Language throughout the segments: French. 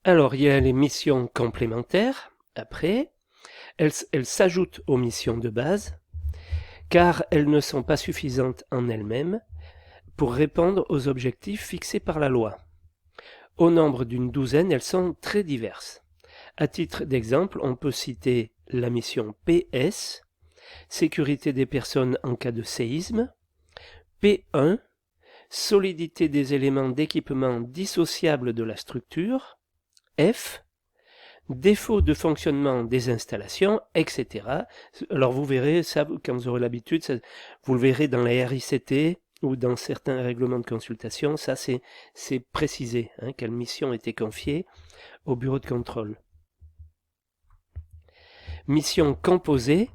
Alors, il y a les missions complémentaires, après. Elles s'ajoutent aux missions de base, car elles ne sont pas suffisantes en elles-mêmes pour répondre aux objectifs fixés par la loi. Au nombre d'une douzaine, elles sont très diverses. À titre d'exemple, on peut citer la mission PS, sécurité des personnes en cas de séisme, P1, solidité des éléments d'équipement dissociables de la structure, F, défaut de fonctionnement des installations, etc. Alors vous verrez ça quand vous aurez l'habitude, vous le verrez dans la RICT ou dans certains règlements de consultation, ça c'est précisé, quelle mission était confiée au bureau de contrôle. Missions composées,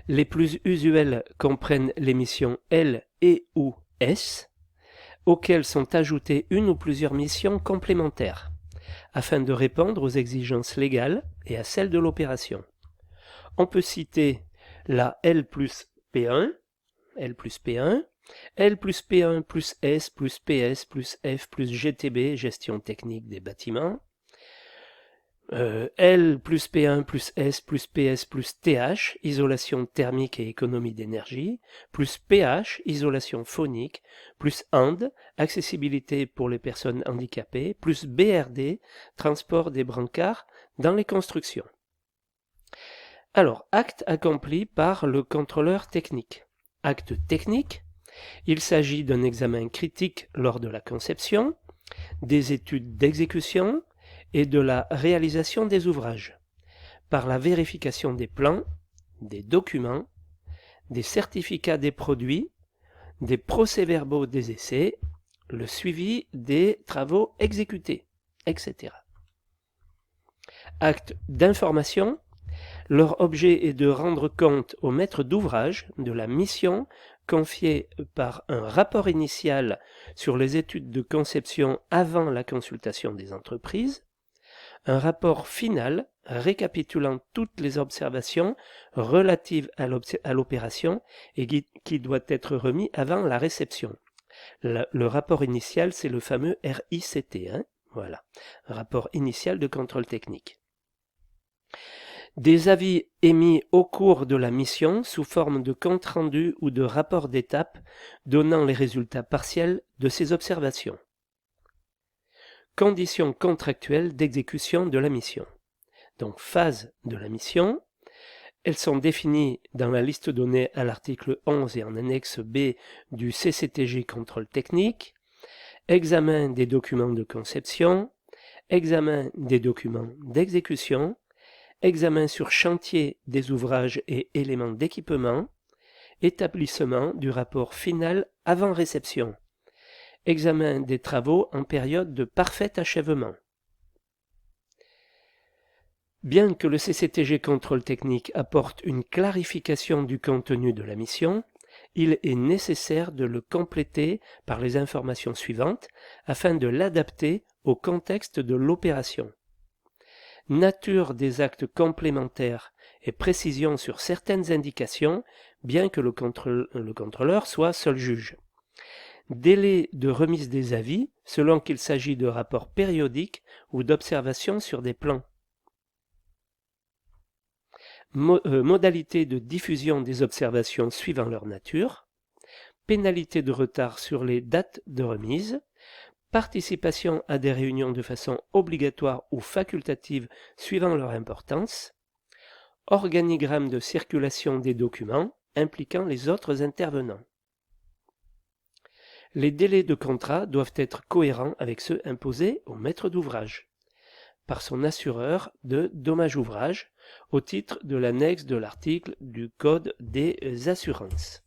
les plus usuelles comprennent les missions L et ou S, auxquelles sont ajoutées une ou plusieurs missions complémentaires, afin de répondre aux exigences légales et à celles de l'opération. On peut citer la L plus P1, L plus P1, L plus P1 plus S plus PS plus F plus GTB, gestion technique des bâtiments, L plus P1 plus S plus PS plus TH, isolation thermique et économie d'énergie, plus PH, isolation phonique, plus AND, accessibilité pour les personnes handicapées, plus BRD, transport des brancards dans les constructions. Alors, acte accompli par le contrôleur technique. Acte technique, il s'agit d'un examen critique lors de la conception, des études d'exécution, et de la réalisation des ouvrages, par la vérification des plans, des documents, des certificats des produits, des procès-verbaux des essais, le suivi des travaux exécutés, etc. Acte d'information, leur objet est de rendre compte au maître d'ouvrage de la mission confiée par un rapport initial sur les études de conception avant la consultation des entreprises, un rapport final récapitulant toutes les observations relatives à l'opération et qui doit être remis avant la réception. Le rapport initial, c'est le fameux RICT. Voilà, rapport initial de contrôle technique. Des avis émis au cours de la mission sous forme de compte-rendu ou de rapport d'étape donnant les résultats partiels de ces observations. Conditions contractuelles d'exécution de la mission. Donc, phase de la mission. Elles sont définies dans la liste donnée à l'article 11 et en annexe B du CCTG contrôle technique. Examen des documents de conception. Examen des documents d'exécution. Examen sur chantier des ouvrages et éléments d'équipement. Établissement du rapport final avant réception. Examen des travaux en période de parfait achèvement. Bien que le CCTG contrôle technique apporte une clarification du contenu de la mission, il est nécessaire de le compléter par les informations suivantes afin de l'adapter au contexte de l'opération. Nature des actes complémentaires et précision sur certaines indications, bien que le contrôleur soit seul juge. Délai de remise des avis selon qu'il s'agit de rapports périodiques ou d'observations sur des plans. Modalité de diffusion des observations suivant leur nature, pénalité de retard sur les dates de remise, participation à des réunions de façon obligatoire ou facultative suivant leur importance, organigramme de circulation des documents impliquant les autres intervenants. Les délais de contrat doivent être cohérents avec ceux imposés au maître d'ouvrage par son assureur de dommages ouvrages au titre de l'annexe de l'article du Code des assurances.